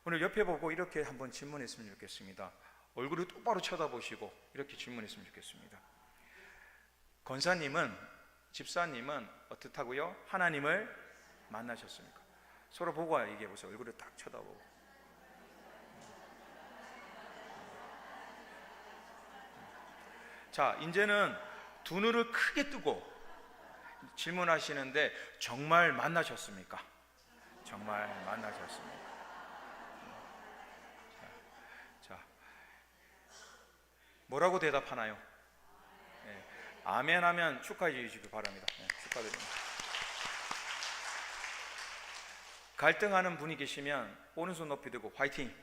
오늘 옆에 보고 이렇게 한번 질문했으면 좋겠습니다. 얼굴을 똑바로 쳐다보시고 이렇게 질문했으면 좋겠습니다. 권사님은, 집사님은 어떻다고요? 하나님을 만나셨습니까? 서로 보고 얘기해 보세요. 얼굴을 딱 쳐다보고. 자, 이제는 두 눈을 크게 뜨고 질문하시는데, 정말 만나셨습니까? 정말 만나셨습니까? 자, 뭐라고 대답하나요? 네, 아멘 하면 축하해 주시기 바랍니다. 네, 축하드립니다. 갈등하는 분이 계시면 오른손 높이 들고 화이팅!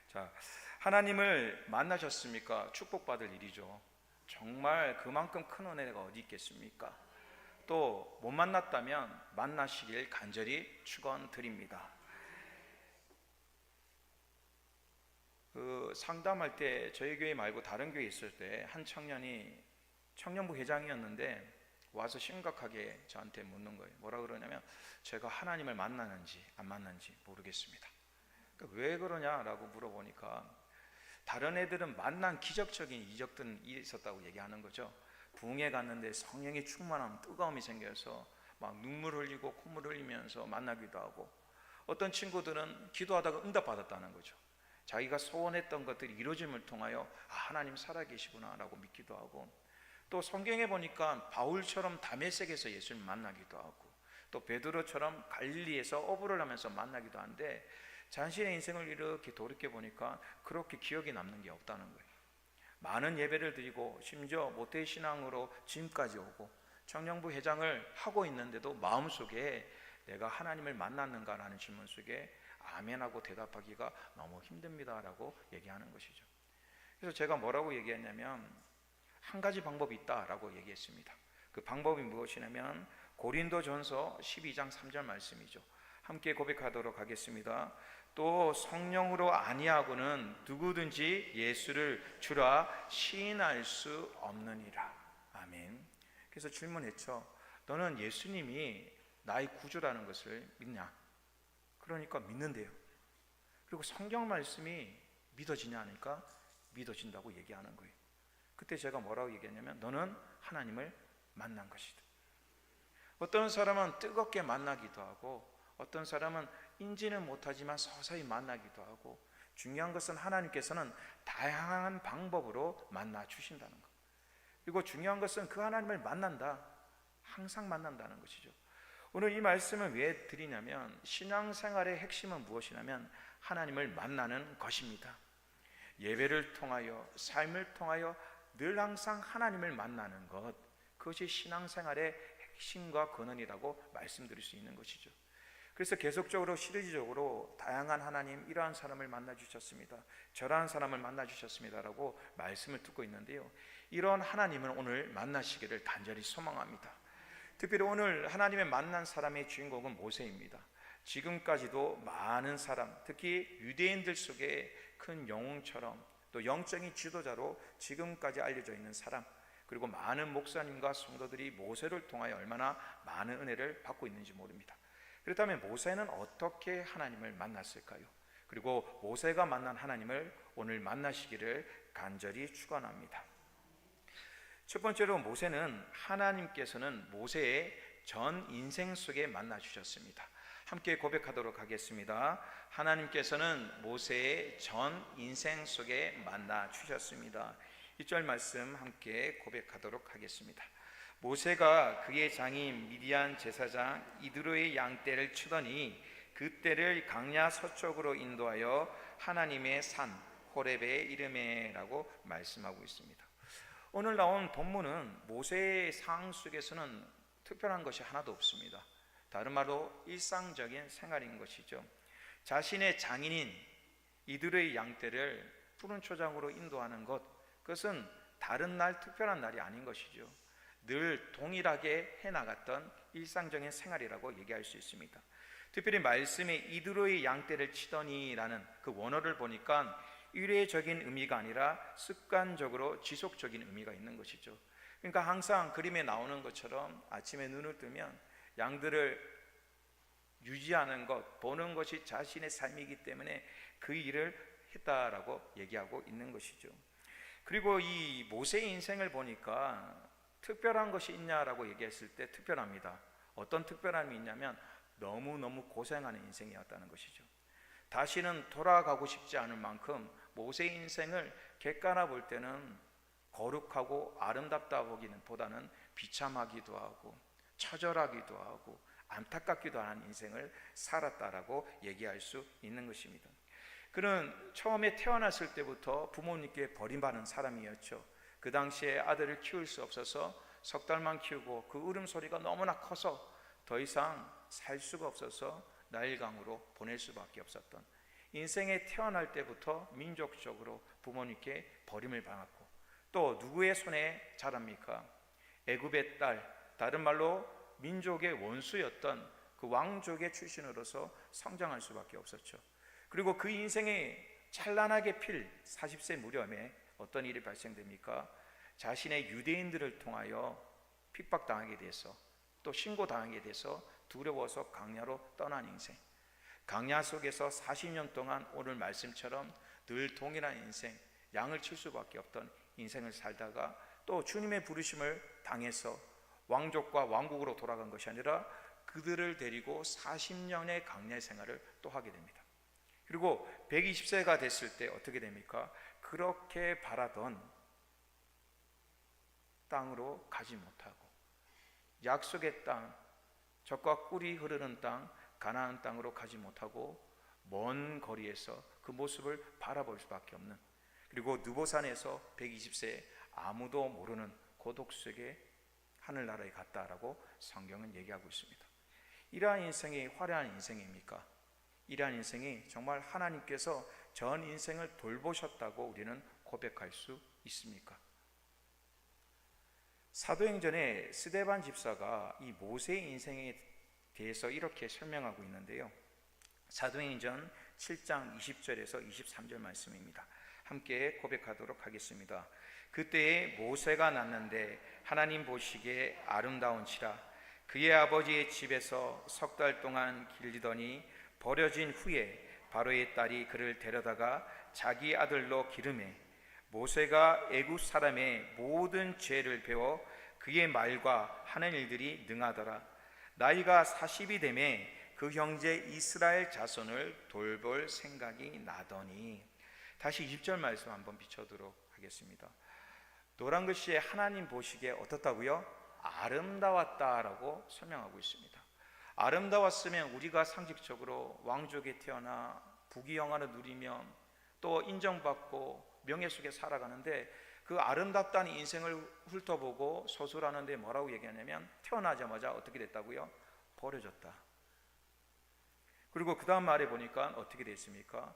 자, 하나님을 만나셨습니까? 축복받을 일이죠. 정말 그만큼 큰 은혜가 어디 있겠습니까? 또 못 만났다면 만나시길 간절히 축원드립니다. 상담할 때 저희 교회 말고 다른 교회 있을 때 한 청년이 청년부 회장이었는데 와서 심각하게 저한테 묻는 거예요. 뭐라 그러냐면, 제가 하나님을 만나는지 안 만나는지 모르겠습니다. 그러니까 왜 그러냐라고 물어보니까, 다른 애들은 만난 기적적인 이적들은 있었다고 얘기하는 거죠. 부흥회 갔는데 성령이 충만하면 뜨거움이 생겨서 막 눈물 흘리고 콧물 흘리면서 만나기도 하고, 어떤 친구들은 기도하다가 응답받았다는 거죠. 자기가 소원했던 것들이 이루어짐을 통하여 하나님 살아계시구나 라고 믿기도 하고, 또 성경에 보니까 바울처럼 다메섹에서 예수님 만나기도 하고, 또 베드로처럼 갈릴리에서 어부를 하면서 만나기도 한데, 자신의 인생을 이렇게 돌이켜보니까 그렇게 기억이 남는 게 없다는 거예요. 많은 예배를 드리고 심지어 모태신앙으로 지금까지 오고 청년부 회장을 하고 있는데도 마음속에 내가 하나님을 만났는가라는 질문 속에 아멘하고 대답하기가 너무 힘듭니다 라고 얘기하는 것이죠. 그래서 제가 뭐라고 얘기했냐면, 한 가지 방법이 있다라고 얘기했습니다. 그 방법이 무엇이냐면 고린도전서 12장 3절 말씀이죠. 함께 고백하도록 하겠습니다. 또 성령으로 아니하고는 누구든지 예수를 주라 시인할 수 없느니라. 아멘. 그래서 질문했죠. 너는 예수님이 나의 구주라는 것을 믿냐? 그러니까 믿는데요. 그리고 성경 말씀이 믿어지냐 하니까 믿어진다고 얘기하는 거예요. 그때 제가 뭐라고 얘기했냐면, 너는 하나님을 만난 것이다. 어떤 사람은 뜨겁게 만나기도 하고, 어떤 사람은 인지는 못하지만 서서히 만나기도 하고, 중요한 것은 하나님께서는 다양한 방법으로 만나 주신다는 것. 그리고 중요한 것은 그 하나님을 만난다, 항상 만난다는 것이죠. 오늘 이 말씀을 왜 드리냐면, 신앙생활의 핵심은 무엇이냐면 하나님을 만나는 것입니다. 예배를 통하여, 삶을 통하여 늘 항상 하나님을 만나는 것, 그것이 신앙생활의 핵심과 근원이라고 말씀드릴 수 있는 것이죠. 그래서 계속적으로 시리즈적으로 다양한 하나님, 이러한 사람을 만나 주셨습니다, 저러한 사람을 만나 주셨습니다라고 말씀을 듣고 있는데요, 이런 하나님을 오늘 만나시기를 간절히 소망합니다. 특별히 오늘 하나님의 만난 사람의 주인공은 모세입니다. 지금까지도 많은 사람, 특히 유대인들 속에 큰 영웅처럼 또 영적인 지도자로 지금까지 알려져 있는 사람, 그리고 많은 목사님과 성도들이 모세를 통하여 얼마나 많은 은혜를 받고 있는지 모릅니다. 그렇다면 모세는 어떻게 하나님을 만났을까요? 그리고 모세가 만난 하나님을 오늘 만나시기를 간절히 축원합니다. 첫 번째로, 모세는 하나님께서는 모세의 전 인생 속에 만나 주셨습니다. 함께 고백하도록 하겠습니다. 하나님께서는 모세의 전 인생 속에 만나 주셨습니다. 1절 말씀 함께 고백하도록 하겠습니다. 모세가 그의 장인 미디안 제사장 이드로의 양떼를 치더니 그 떼를 강야 서쪽으로 인도하여 하나님의 산 호렙에 이르매라고 말씀하고 있습니다. 오늘 나온 본문은 모세의 상황 속에서는 특별한 것이 하나도 없습니다. 다른 말로 일상적인 생활인 것이죠. 자신의 장인인 이드로의 양떼를 푸른 초장으로 인도하는 것, 그것은 다른 날 특별한 날이 아닌 것이죠. 늘 동일하게 해나갔던 일상적인 생활이라고 얘기할 수 있습니다. 특별히 말씀에 이드로의 양떼를 치더니라는 그 원어를 보니까 일회적인 의미가 아니라 습관적으로 지속적인 의미가 있는 것이죠. 그러니까 항상 그림에 나오는 것처럼 아침에 눈을 뜨면 양들을 유지하는 것, 보는 것이 자신의 삶이기 때문에 그 일을 했다라고 얘기하고 있는 것이죠. 그리고 이 모세의 인생을 보니까 특별한 것이 있냐라고 얘기했을 때 특별합니다. 어떤 특별함이 있냐면 너무너무 고생하는 인생이었다는 것이죠. 다시는 돌아가고 싶지 않을 만큼 모세의 인생을 객관화 볼 때는 거룩하고 아름답다 보기는 보다는 비참하기도 하고 처절하기도 하고 안타깝기도 하는 인생을 살았다라고 얘기할 수 있는 것입니다. 그는 처음에 태어났을 때부터 부모님께 버림받은 사람이었죠. 그 당시에 아들을 키울 수 없어서 석 달만 키우고 그 울음소리가 너무나 커서 더 이상 살 수가 없어서 나일강으로 보낼 수밖에 없었던, 인생에 태어날 때부터 민족적으로 부모님께 버림을 받았고, 또 누구의 손에 자랍니까? 애굽의 딸, 다른 말로 민족의 원수였던 그 왕족의 출신으로서 성장할 수밖에 없었죠. 그리고 그 인생에 찬란하게 필 40세 무렵에 어떤 일이 발생됩니까? 자신의 유대인들을 통하여 핍박당하게 돼서 또 신고당하게 돼서 두려워서 광야로 떠난 인생, 광야 속에서 40년 동안 오늘 말씀처럼 늘 동일한 인생, 양을 칠 수밖에 없던 인생을 살다가 또 주님의 부르심을 당해서 왕족과 왕국으로 돌아간 것이 아니라 그들을 데리고 40년의 광야 생활을 또 하게 됩니다. 그리고 120세가 됐을 때 어떻게 됩니까? 그렇게 바라던 땅으로 가지 못하고 약속의 땅, 젖과 꿀이 흐르는 땅, 가나안 땅으로 가지 못하고 먼 거리에서 그 모습을 바라볼 수밖에 없는, 그리고 느보산에서 120세에 아무도 모르는 고독 속에 하늘나라에 갔다라고 성경은 얘기하고 있습니다. 이러한 인생이 화려한 인생입니까? 이러한 인생이 정말 하나님께서 전 인생을 돌보셨다고 우리는 고백할 수 있습니까? 사도행전에 스데반 집사가 이 모세의 인생에 대해서 이렇게 설명하고 있는데요. 사도행전 7장 20절에서 23절 말씀입니다. 함께 고백하도록 하겠습니다. 그때에 모세가 났는데 하나님 보시기에 아름다운지라. 그의 아버지의 집에서 석 달 동안 길리더니 버려진 후에 바로의 딸이 그를 데려다가 자기 아들로 기르매 모세가 애굽 사람의 모든 죄를 배워 그의 말과 하는 일들이 능하더라. 나이가 40이 되매 그 형제 이스라엘 자손을 돌볼 생각이 나더니. 다시 20절 말씀 한번 비춰도록 하겠습니다. 노란 글씨에 하나님 보시기에 어떻다고요? 아름다웠다라고 설명하고 있습니다. 아름다웠으면 우리가 상식적으로 왕족에 태어나 부귀영화를 누리며 또 인정받고 명예 속에 살아가는데, 그 아름답다는 인생을 훑어보고 서술하는데 뭐라고 얘기하냐면 태어나자마자 어떻게 됐다고요? 버려졌다. 그리고 그 다음 말에 보니까 어떻게 됐습니까?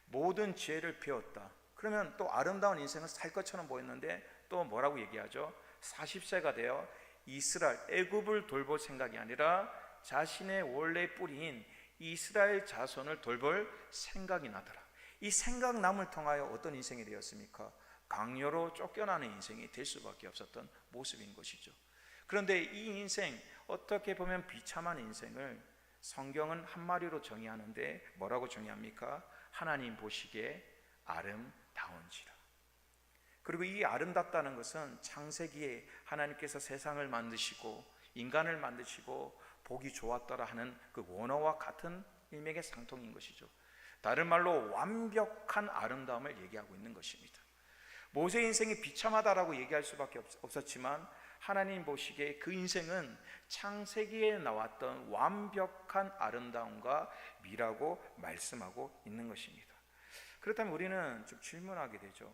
모든 죄를 배웠다. 그러면 또 아름다운 인생을 살 것처럼 보였는데 또 뭐라고 얘기하죠? 40세가 되어 이스라엘, 애굽을 돌볼 생각이 아니라 자신의 원래 뿌리인 이스라엘 자손을 돌볼 생각이 나더라. 이 생각남을 통하여 어떤 인생이 되었습니까? 강요로 쫓겨나는 인생이 될 수밖에 없었던 모습인 것이죠. 그런데 이 인생, 어떻게 보면 비참한 인생을 성경은 한마디로 정의하는데 뭐라고 정의합니까? 하나님 보시기에 아름다운지라. 그리고 이 아름답다는 것은 창세기에 하나님께서 세상을 만드시고 인간을 만드시고 보기 좋았더라 하는 그 원어와 같은 일맥의 상통인 것이죠. 다른 말로 완벽한 아름다움을 얘기하고 있는 것입니다. 모세의 인생이 비참하다라고 얘기할 수밖에 없었지만 하나님 보시기에 그 인생은 창세기에 나왔던 완벽한 아름다움과 미라고 말씀하고 있는 것입니다. 그렇다면 우리는 좀 질문하게 되죠.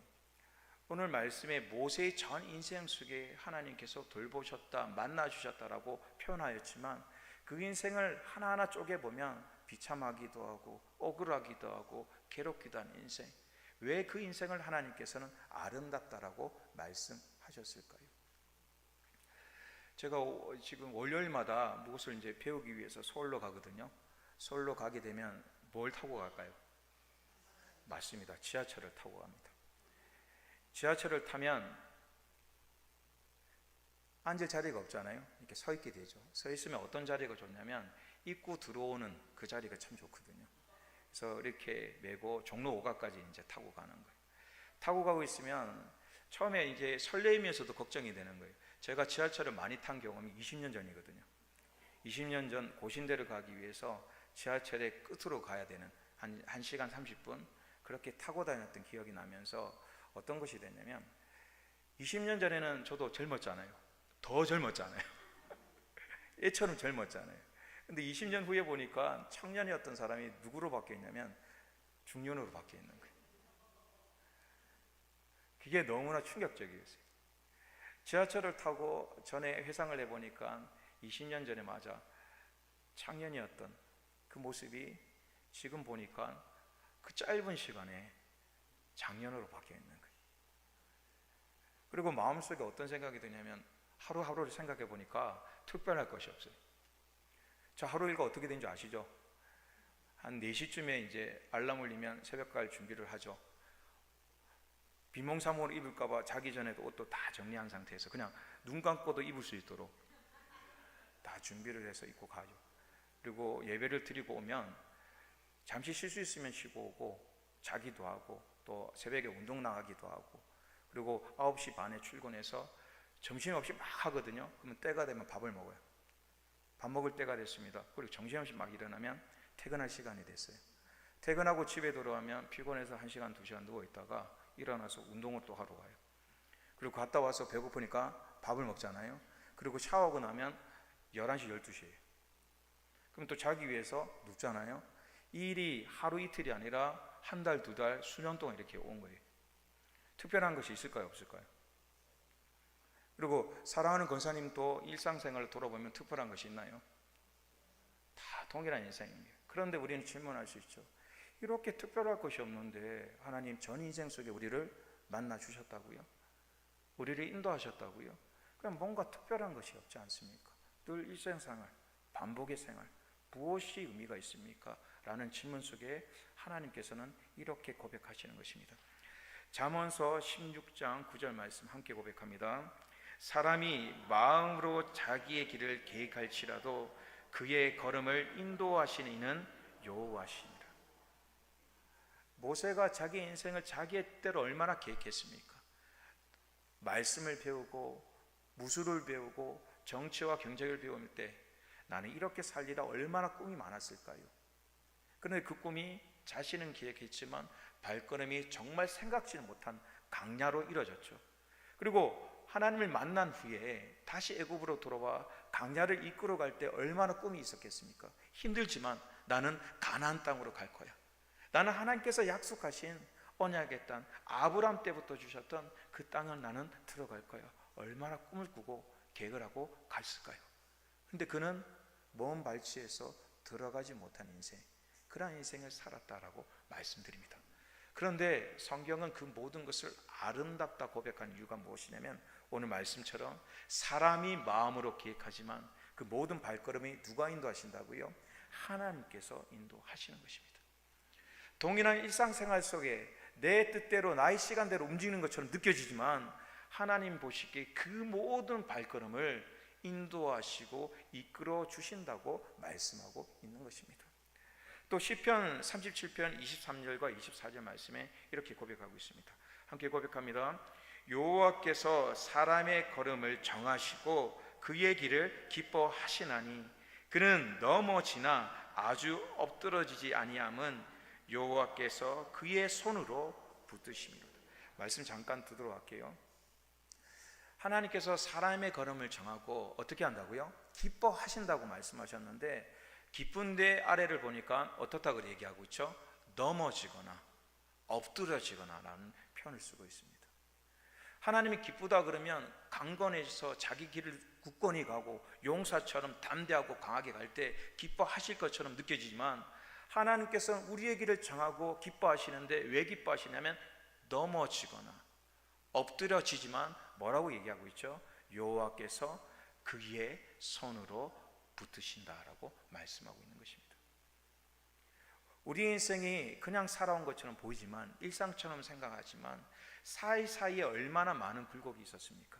오늘 말씀에 모세의 전 인생 속에 하나님께서 돌보셨다, 만나주셨다라고 표현하였지만 그 인생을 하나하나 쪼개보면 비참하기도 하고 억울하기도 하고 괴롭기도 한 인생, 왜 그 인생을 하나님께서는 아름답다라고 말씀하셨을까요? 제가 지금 월요일마다 무엇을 이제 배우기 위해서 서울로 가거든요. 서울로 가게 되면 뭘 타고 갈까요? 맞습니다. 지하철을 타고 갑니다. 지하철을 타면 앉을 자리가 없잖아요. 이렇게 서 있게 되죠. 서 있으면 어떤 자리가 좋냐면 입구 들어오는 그 자리가 참 좋거든요. 그래서 이렇게 메고 종로 5가까지 이제 타고 가는 거예요. 타고 가고 있으면 처음에 이제 설레이면서도 걱정이 되는 거예요. 제가 지하철을 많이 탄 경험이 20년 전이거든요. 20년 전 고신대를 가기 위해서 지하철의 끝으로 가야 되는 한 1시간 30분 그렇게 타고 다녔던 기억이 나면서 어떤 것이 됐냐면 20년 전에는 저도 젊었잖아요. 더 젊었잖아요. 애처럼 젊었잖아요. 근데 20년 후에 보니까 청년이었던 사람이 누구로 바뀌어 있냐면 중년으로 바뀌어 있는 거예요. 그게 너무나 충격적이었어요. 지하철을 타고 전에 회상을 해보니까 20년 전에 맞아 청년이었던 그 모습이 지금 보니까 그 짧은 시간에 장년으로 바뀌어 있는 거예요. 그리고 마음속에 어떤 생각이 드냐면 하루하루를 생각해 보니까 특별할 것이 없어요. 저 하루 일과 어떻게 되는지 아시죠? 한 4시쯤에 이제 알람 울리면 새벽갈 준비를 하죠. 비몽사몽을 입을까봐 자기 전에도 옷도 다 정리한 상태에서 그냥 눈 감고도 입을 수 있도록 다 준비를 해서 입고 가죠. 그리고 예배를 드리고 오면 잠시 쉴 수 있으면 쉬고 오고 자기도 하고 또 새벽에 운동 나가기도 하고 그리고 9시 반에 출근해서 정신없이 막 하거든요. 그러면 때가 되면 밥을 먹어요. 밥 먹을 때가 됐습니다. 그리고 정신없이 막 일어나면 퇴근할 시간이 됐어요. 퇴근하고 집에 돌아오면 피곤해서 1시간 2시간 누워있다가 일어나서 운동을 또 하러 가요. 그리고 갔다 와서 배고프니까 밥을 먹잖아요. 그리고 샤워하고 나면 11시 12시예요 그럼 또 자기 위해서 눕잖아요. 이 일이 하루 이틀이 아니라 한 달, 2달, 수년 동안 이렇게 온 거예요. 특별한 것이 있을까요? 없을까요? 그리고 사랑하는 권사님도 일상생활을 돌아보면 특별한 것이 있나요? 다 동일한 인생입니다. 그런데 우리는 질문할 수 있죠. 이렇게 특별할 것이 없는데 하나님 전 인생 속에 우리를 만나 주셨다고요? 우리를 인도하셨다고요? 그럼 뭔가 특별한 것이 없지 않습니까? 늘 일생생활, 반복의 생활, 무엇이 의미가 있습니까? 라는 질문 속에 하나님께서는 이렇게 고백하시는 것입니다. 잠언서 16장 9절 말씀 함께 고백합니다. 사람이 마음으로 자기의 길을 계획할지라도 그의 걸음을 인도하시는 이는 여호와시니라. 모세가 자기 인생을 자기의 때로 얼마나 계획했습니까? 말씀을 배우고 무술을 배우고 정치와 경제를 배울 때 나는 이렇게 살리라 얼마나 꿈이 많았을까요? 그런데 그 꿈이 자신은 계획했지만 발걸음이 정말 생각지는 못한 강야로 이뤄졌죠. 그리고 하나님을 만난 후에 다시 애굽으로 돌아와 강야를 이끌어갈 때 얼마나 꿈이 있었겠습니까? 힘들지만 나는 가나안 땅으로 갈 거야. 나는 하나님께서 약속하신 언약의 땅, 아브라함 때부터 주셨던 그 땅을 나는 들어갈 거야. 얼마나 꿈을 꾸고 계획을 하고 갔을까요? 근데 그는 먼 발치에서 들어가지 못한 인생, 그러한 인생을 살았다라고 말씀드립니다. 그런데 성경은 그 모든 것을 아름답다 고백한 이유가 무엇이냐면 오늘 말씀처럼 사람이 마음으로 계획하지만 그 모든 발걸음이 누가 인도하신다고요? 하나님께서 인도하시는 것입니다. 동일한 일상생활 속에 내 뜻대로 나의 시간대로 움직이는 것처럼 느껴지지만 하나님 보시기에 그 모든 발걸음을 인도하시고 이끌어 주신다고 말씀하고 있는 것입니다. 또 시편 37편 23절과 24절 말씀에 이렇게 고백하고 있습니다. 함께 고백합니다. 여호와께서 사람의 걸음을 정하시고 그의 길을 기뻐하시나니 그는 넘어지나 아주 엎드러지지 아니함은 여호와께서 그의 손으로 붙드심이로다. 말씀 잠깐 듣도록 할게요. 하나님께서 사람의 걸음을 정하고 어떻게 한다고요? 기뻐하신다고 말씀하셨는데 기쁜 데 아래를 보니까 어떻다고 얘기하고 있죠? 넘어지거나 엎드러지거나 라는 표현을 쓰고 있습니다. 하나님이 기쁘다 그러면 강건해서 자기 길을 굳건히 가고 용사처럼 담대하고 강하게 갈 때 기뻐하실 것처럼 느껴지지만 하나님께서는 우리의 길을 정하고 기뻐하시는데 왜 기뻐하시냐면 넘어지거나 엎드려지지만 뭐라고 얘기하고 있죠? 여호와께서 그의 손으로 붙으신다라고 말씀하고 있는 것입니다. 우리 인생이 그냥 살아온 것처럼 보이지만 일상처럼 생각하지만 사이사이에 얼마나 많은 굴곡이 있었습니까?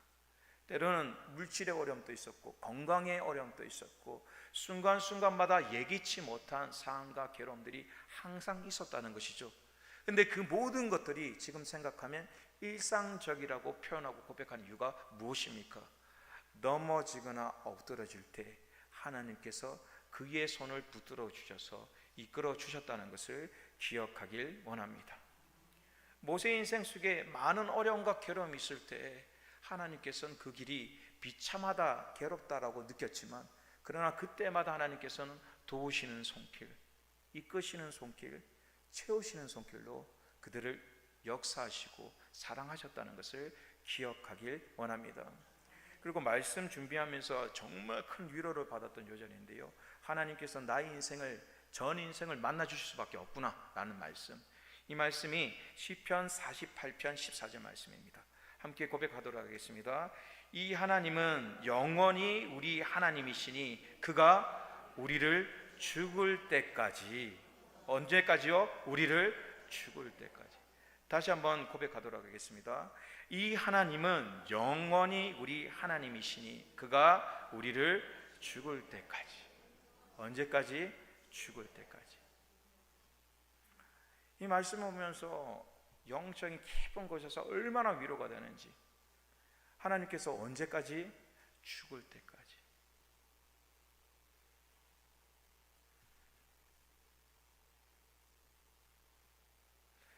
때로는 물질의 어려움도 있었고 건강의 어려움도 있었고 순간순간마다 예기치 못한 상황과 괴로움들이 항상 있었다는 것이죠. 근데 그 모든 것들이 지금 생각하면 일상적이라고 표현하고 고백하는 이유가 무엇입니까? 넘어지거나 엎드러질 때 하나님께서 그의 손을 붙들어 주셔서 이끌어 주셨다는 것을 기억하길 원합니다. 모세의 인생 속에 많은 어려움과 괴로움이 있을 때 하나님께서는 그 길이 비참하다, 괴롭다라고 느꼈지만 그러나 그때마다 하나님께서는 도우시는 손길, 이끄시는 손길, 채우시는 손길로 그들을 역사하시고 사랑하셨다는 것을 기억하길 원합니다. 그리고 말씀 준비하면서 정말 큰 위로를 받았던 요절인데요, 하나님께서 나의 인생을, 전 인생을 만나 주실 수밖에 없구나 라는 말씀, 이 말씀이 시편 48편 14절 말씀입니다. 함께 고백하도록 하겠습니다. 이 하나님은 영원히 우리 하나님이시니 그가 우리를 죽을 때까지, 언제까지요? 우리를 죽을 때까지. 다시 한번 고백하도록 하겠습니다. 이 하나님은 영원히 우리 하나님이시니 그가 우리를 죽을 때까지. 언제까지? 죽을 때까지. 이 말씀을 보면서 영적인 깊은 곳에서 얼마나 위로가 되는지, 하나님께서 언제까지? 죽을 때까지.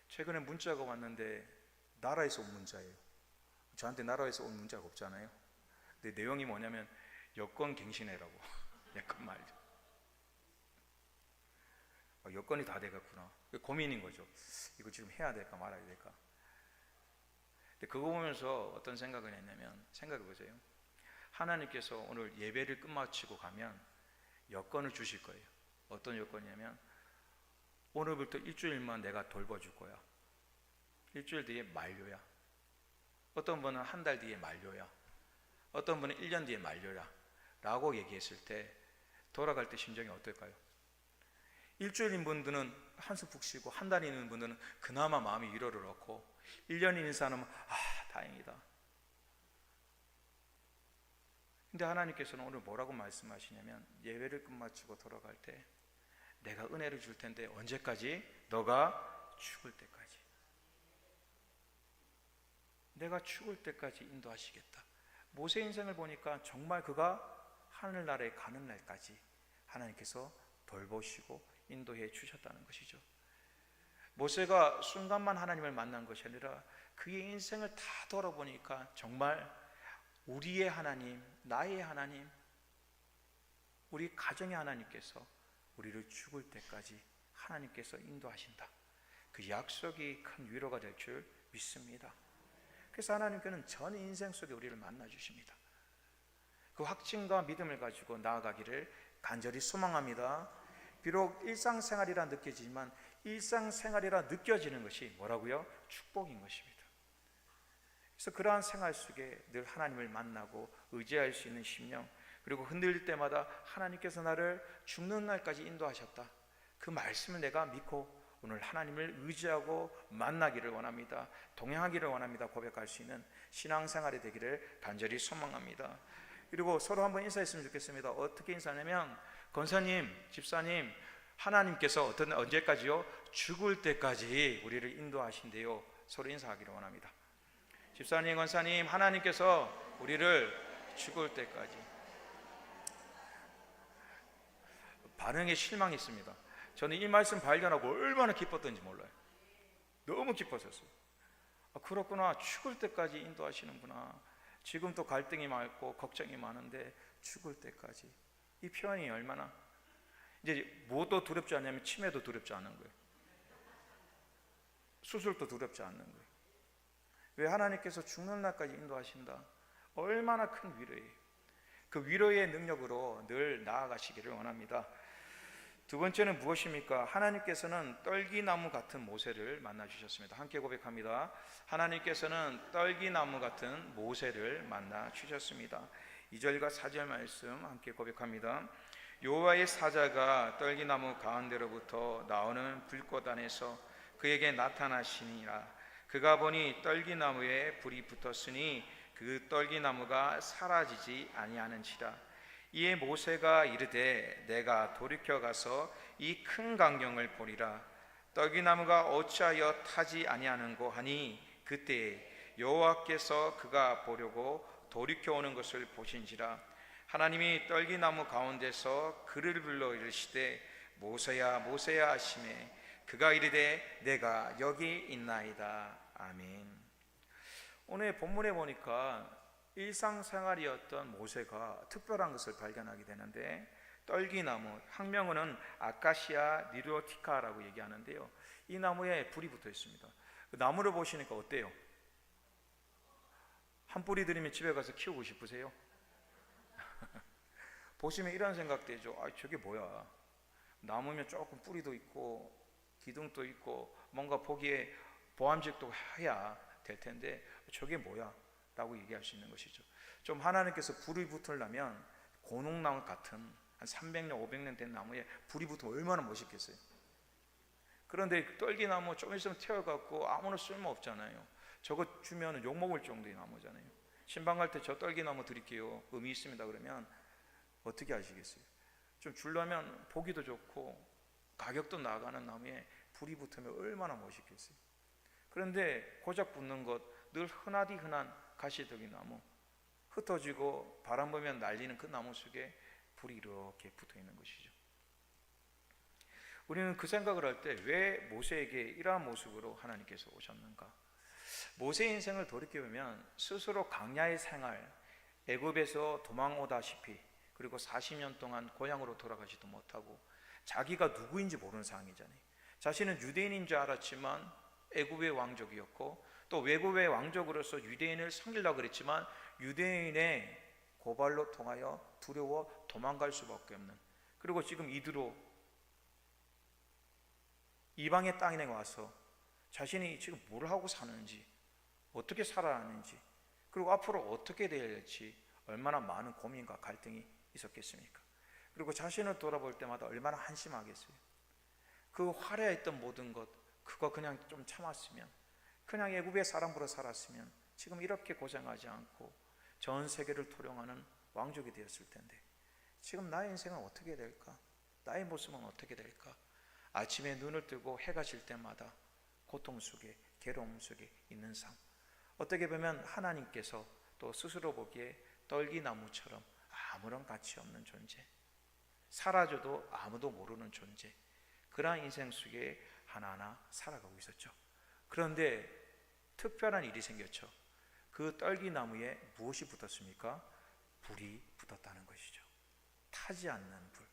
최근에 문자가 왔는데 나라에서 온 문자예요. 저한테 나라에서 온 문자가 없잖아요. 근데 내용이 뭐냐면 여권 갱신해라고. 여권 말이죠. 여건이 다 돼갔구나. 고민인 거죠. 이거 지금 해야 될까 말아야 될까. 근데 그거 보면서 어떤 생각을 했냐면, 생각해 보세요. 하나님께서 오늘 예배를 끝마치고 가면 여건을 주실 거예요. 어떤 여건이냐면 오늘부터 일주일만 내가 돌봐줄 거야. 일주일 뒤에 만료야. 어떤 분은 한 달 뒤에 만료야. 어떤 분은 1년 뒤에 만료야 라고 얘기했을 때 돌아갈 때 심정이 어떨까요? 일주일인 분들은 한숨 푹 쉬고, 한 달 있는 분들은 그나마 마음이 위로를 얻고, 1년 있는 사람은 다행이다. 근데 하나님께서는 오늘 뭐라고 말씀하시냐면, 예배를 끝마치고 돌아갈 때 내가 은혜를 줄 텐데 언제까지? 너가 죽을 때까지. 내가 죽을 때까지 인도하시겠다. 모세 인생을 보니까 정말 그가 하늘나라에 가는 날까지 하나님께서 돌보시고 인도해 주셨다는 것이죠. 모세가 순간만 하나님을 만난 것이 아니라 그의 인생을 다 돌아보니까 정말 우리의 하나님, 나의 하나님, 우리 가정의 하나님께서 우리를 죽을 때까지 하나님께서 인도하신다. 그 약속이 큰 위로가 될 줄 믿습니다. 그래서 하나님께는 전 인생 속에 우리를 만나 주십니다. 그 확신과 믿음을 가지고 나아가기를 간절히 소망합니다. 비록 일상생활이라 느껴지지만 일상생활이라 느껴지는 것이 뭐라고요? 축복인 것입니다. 그래서 그러한 생활 속에 늘 하나님을 만나고 의지할 수 있는 심령, 그리고 흔들릴 때마다 하나님께서 나를 죽는 날까지 인도하셨다, 그 말씀을 내가 믿고 오늘 하나님을 의지하고 만나기를 원합니다. 동행하기를 원합니다. 고백할 수 있는 신앙생활이 되기를 간절히 소망합니다. 그리고 서로 한번 인사했으면 좋겠습니다. 어떻게 인사하냐면, 권사님, 집사님, 하나님께서 언제까지요? 죽을 때까지 우리를 인도하신대요. 서로 인사하기를 원합니다. 집사님, 권사님, 하나님께서 우리를 죽을 때까지. 반응에 실망했습니다. 저는 이 말씀 발견하고 얼마나 기뻤던지 몰라요. 너무 기뻤었어요. 그렇구나, 죽을 때까지 인도하시는구나. 지금 또 갈등이 많고 걱정이 많은데 죽을 때까지. 이 표현이 얼마나, 이제 뭐도 두렵지 않냐면 치매도 두렵지 않은 거예요. 수술도 두렵지 않는 거예요. 왜? 하나님께서 죽는 날까지 인도하신다. 얼마나 큰 위로예요. 그 위로의 능력으로 늘 나아가시기를 원합니다. 두 번째는 무엇입니까? 하나님께서는 떨기나무 같은 모세를 만나 주셨습니다. 함께 고백합니다. 하나님께서는 떨기나무 같은 모세를 만나 주셨습니다. 2절과 4절 말씀 함께 고백합니다. 여호와의 사자가 떨기나무 가운데로부터 나오는 불꽃 안에서 그에게 나타나시니라. 그가 보니 떨기나무에 불이 붙었으니 그 떨기나무가 사라지지 아니하는지라. 이에 모세가 이르되 내가 돌이켜 가서 이 큰 광경을 보리라. 떨기나무가 어찌하여 타지 아니하는고 하니 그때 여호와께서 그가 보려고 돌이켜 오는 것을 보신지라. 하나님이 떨기나무 가운데서 그를 불러 이르시되 모세야 모세야 하시매 그가 이르되 내가 여기 있나이다. 아멘. 오늘 본문에 보니까 일상생활이었던 모세가 특별한 것을 발견하게 되는데, 떨기나무, 학명어는 아카시아 니로티카라고 얘기하는데요, 이 나무에 불이 붙어 있습니다. 그 나무를 보시니까 어때요? 한 뿌리 들이면 집에 가서 키우고 싶으세요? 보시면 이런 생각 되죠. 아, 저게 뭐야? 나무면 조금 뿌리도 있고 기둥도 있고 뭔가 보기에 보암직도 해야 될 텐데 저게 뭐야? 라고 얘기할 수 있는 것이죠. 좀 하나님께서 불이 붙으려면 고농나무 같은 한 300년 500년 된 나무에 불이 붙으면 얼마나 멋있겠어요. 그런데 떨기나무 좀 있으면 태워갖고 아무나 쓸모 없잖아요. 저거 주면 욕먹을 정도의 나무잖아요. 신방 갈 때 저 떨기나무 드릴게요, 의미 있습니다 그러면 어떻게 하시겠어요? 좀 주려면 보기도 좋고 가격도 나가는 나무에 불이 붙으면 얼마나 멋있겠어요. 그런데 고작 붙는 것, 늘 흔하디 흔한 가시더기 나무, 흩어지고 바람 불면 날리는 그 나무 속에 불이 이렇게 붙어 있는 것이죠. 우리는 그 생각을 할 때 왜 모세에게 이러한 모습으로 하나님께서 오셨는가? 모세의 인생을 돌이켜보면 스스로 광야의 생활, 애굽에서 도망오다시피, 그리고 40년 동안 고향으로 돌아가지도 못하고 자기가 누구인지 모르는 상황이잖아요. 자신은 유대인인 줄 알았지만 애굽의 왕족이었고, 또 외국의 왕족으로서 유대인을 섬기려고 그랬지만 유대인의 고발로 통하여 두려워 도망갈 수밖에 없는, 그리고 지금 이대로 이방의 땅에 와서 자신이 지금 뭘 하고 사는지, 어떻게 살아가는지, 그리고 앞으로 어떻게 될지 얼마나 많은 고민과 갈등이 있었겠습니까? 그리고 자신을 돌아볼 때마다 얼마나 한심하겠어요. 그 화려했던 모든 것, 그거 그냥 좀 참았으면, 그냥 애굽의 사람으로 살았으면 지금 이렇게 고생하지 않고 전 세계를 토령하는 왕족이 되었을 텐데, 지금 나의 인생은 어떻게 될까? 나의 모습은 어떻게 될까? 아침에 눈을 뜨고 해가 질 때마다 고통 속에, 괴로움 속에 있는 삶, 어떻게 보면 하나님께서 또 스스로 보기에 떨기나무처럼 아무런 가치 없는 존재, 사라져도 아무도 모르는 존재, 그러한 인생 속에 하나하나 살아가고 있었죠. 그런데 특별한 일이 생겼죠. 그 떨기나무에 무엇이 붙었습니까? 불이 붙었다는 것이죠. 타지 않는 불,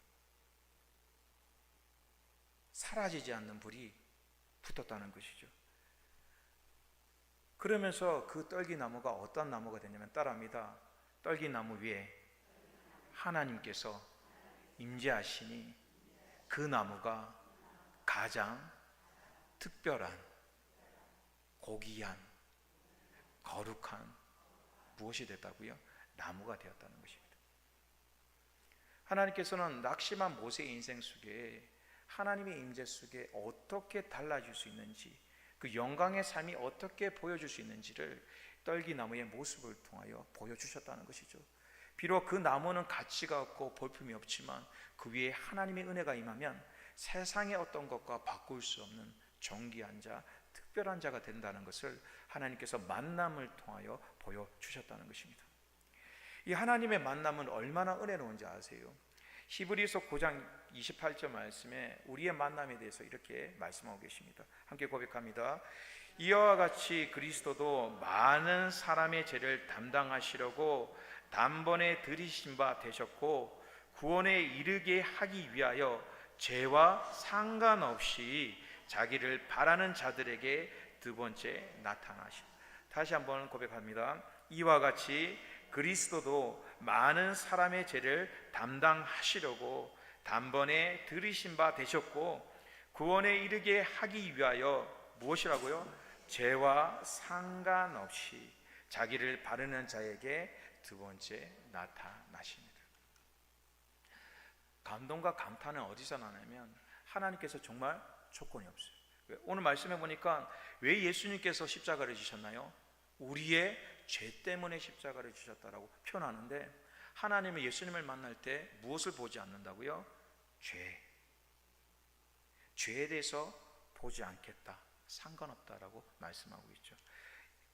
사라지지 않는 불이 붙었다는 것이죠. 그러면서 그 떨기나무가 어떤 나무가 되냐면, 따라합니다. 떨기나무 위에 하나님께서 임재하시니 그 나무가 가장 특별한, 고귀한, 거룩한 무엇이 됐다고요? 나무가 되었다는 것입니다. 하나님께서는 낙심한 모세의 인생 속에 하나님의 임재 속에 어떻게 달라질 수 있는지, 그 영광의 삶이 어떻게 보여줄 수 있는지를 떨기나무의 모습을 통하여 보여주셨다는 것이죠. 비록 그 나무는 가치가 없고 볼품이 없지만 그 위에 하나님의 은혜가 임하면 세상의 어떤 것과 바꿀 수 없는 존귀한 자, 특별한 자가 된다는 것을 하나님께서 만남을 통하여 보여주셨다는 것입니다. 이 하나님의 만남은 얼마나 은혜로운지 아세요? 히브리서 9장 28절 말씀에 우리의 만남에 대해서 이렇게 말씀하고 계십니다. 함께 고백합니다. 이와 같이 그리스도도 많은 사람의 죄를 담당하시려고 단번에 들이신 바 되셨고, 구원에 이르게 하기 위하여 죄와 상관없이 자기를 바라는 자들에게 두 번째 나타나십니다. 다시 한번 고백합니다. 이와 같이 그리스도도 많은 사람의 죄를 담당하시려고 단번에 들이신 바 되셨고, 구원에 이르게 하기 위하여 무엇이라고요? 죄와 상관없이 자기를 바르는 자에게 두 번째 나타나십니다. 감동과 감탄은 어디서 나냐면 하나님께서 정말 조건이 없어요. 오늘 말씀해 보니까 왜 예수님께서 십자가를 지셨나요? 우리의 죄 때문에 십자가를 지셨다라고 표현하는데, 하나님의 예수님을 만날 때 무엇을 보지 않는다고요? 죄에 대해서 보지 않겠다, 상관없다라고 말씀하고 있죠.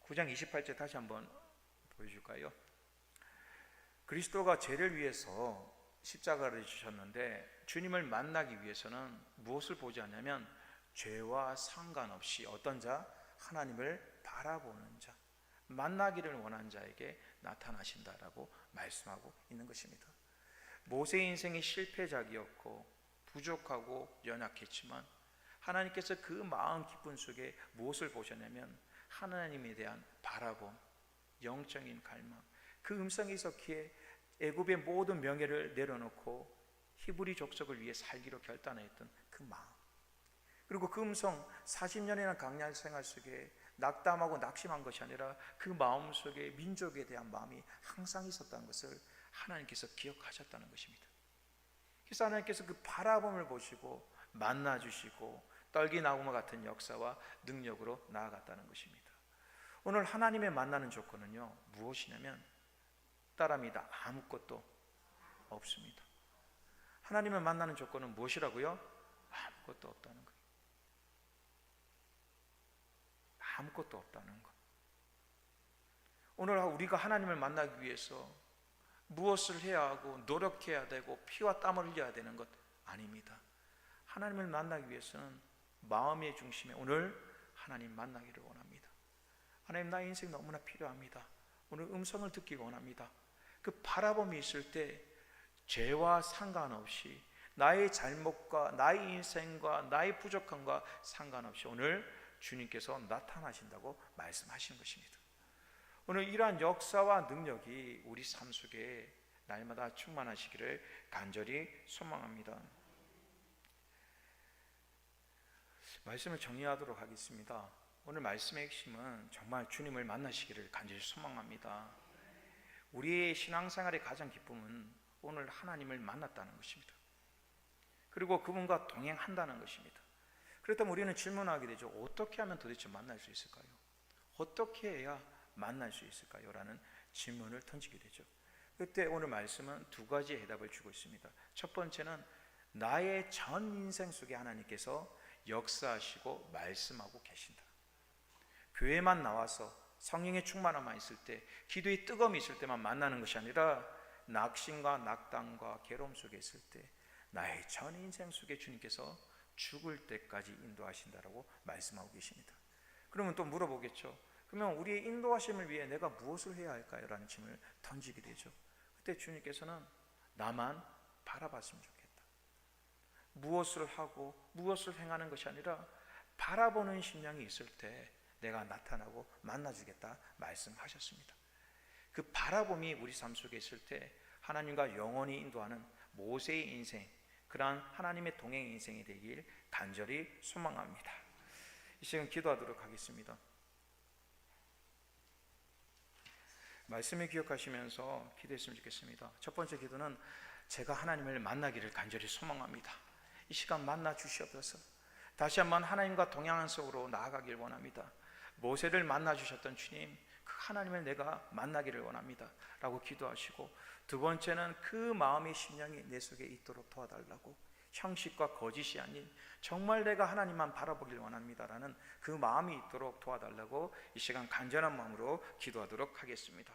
9장 28절 다시 한번 보여줄까요? 그리스도가 죄를 위해서 십자가를 지셨는데, 주님을 만나기 위해서는 무엇을 보지 않냐면 죄와 상관없이 어떤 자? 하나님을 바라보는 자, 만나기를 원한 자에게 나타나신다라고 말씀하고 있는 것입니다. 모세의 인생이 실패작이었고 부족하고 연약했지만, 하나님께서 그 마음 깊은 속에 무엇을 보셨냐면 하나님에 대한 바라봄, 영적인 갈망. 그 음성이 있었기에 애굽의 모든 명예를 내려놓고 히브리 족속을 위해 살기로 결단했던 그 마음, 그리고 그 음성 40년이나 강약 생활 속에 낙담하고 낙심한 것이 아니라 그 마음 속에 민족에 대한 마음이 항상 있었다는 것을 하나님께서 기억하셨다는 것입니다. 그래서 하나님께서 그 바라봄을 보시고 만나주시고 떨기나무와 같은 역사와 능력으로 나아갔다는 것입니다. 오늘 하나님의 만나는 조건은요, 무엇이냐면 따라합니다. 아무것도 없습니다. 하나님을 만나는 조건은 무엇이라고요? 아무것도 없다는 거예요. 아무것도 없다는 것. 오늘 우리가 하나님을 만나기 위해서 무엇을 해야 하고 노력해야 되고 피와 땀을 흘려야 되는 것 아닙니다. 하나님을 만나기 위해서는 마음의 중심에 오늘 하나님 만나기를 원합니다. 하나님, 나의 인생 너무나 필요합니다. 오늘 음성을 듣기 원합니다. 그 바라봄이 있을 때 죄와 상관없이, 나의 잘못과 나의 인생과 나의 부족함과 상관없이 오늘 주님께서 나타나신다고 말씀하시는 것입니다. 오늘 이러한 역사와 능력이 우리 삶 속에 날마다 충만하시기를 간절히 소망합니다. 말씀을 정리하도록 하겠습니다. 오늘 말씀의 핵심은 정말 주님을 만나시기를 간절히 소망합니다. 우리의 신앙생활의 가장 기쁨은 오늘 하나님을 만났다는 것입니다. 그리고 그분과 동행한다는 것입니다. 그렇다면 우리는 질문하게 되죠. 어떻게 하면 도대체 만날 수 있을까요? 어떻게 해야 만날 수 있을까요? 라는 질문을 던지게 되죠. 그때 오늘 말씀은 두 가지의 해답을 주고 있습니다. 첫 번째는 나의 전 인생 속에 하나님께서 역사하시고 말씀하고 계신다. 교회만 나와서 성령의 충만함만 있을 때, 기도의 뜨거움이 있을 때만 만나는 것이 아니라 낙심과 낙담과 괴로움 속에 있을 때 나의 전 인생 속에 주님께서 죽을 때까지 인도하신다라고 말씀하고 계십니다. 그러면 또 물어보겠죠. 그러면 우리의 인도하심을 위해 내가 무엇을 해야 할까요? 라는 질문을 던지게 되죠. 그때 주님께서는 나만 바라봤으면 좋겠다. 무엇을 하고 무엇을 행하는 것이 아니라 바라보는 심령이 있을 때 내가 나타나고 만나주겠다 말씀하셨습니다. 그 바라봄이 우리 삶 속에 있을 때 하나님과 영원히 인도하는 모세의 인생, 그러한 하나님의 동행 인생이 되길 간절히 소망합니다. 이 시간 기도하도록 하겠습니다. 말씀을 기억하시면서 기도했으면 좋겠습니다. 첫 번째 기도는 제가 하나님을 만나기를 간절히 소망합니다. 이 시간 만나 주시옵소서. 다시 한번 하나님과 동행한 속으로 나아가길 원합니다. 모세를 만나 주셨던 주님, 그 하나님을 내가 만나기를 원합니다 라고 기도하시고, 두 번째는 그 마음의 심령이 내 속에 있도록 도와달라고, 형식과 거짓이 아닌 정말 내가 하나님만 바라보길 원합니다 라는 그 마음이 있도록 도와달라고 이 시간 간절한 마음으로 기도하도록 하겠습니다.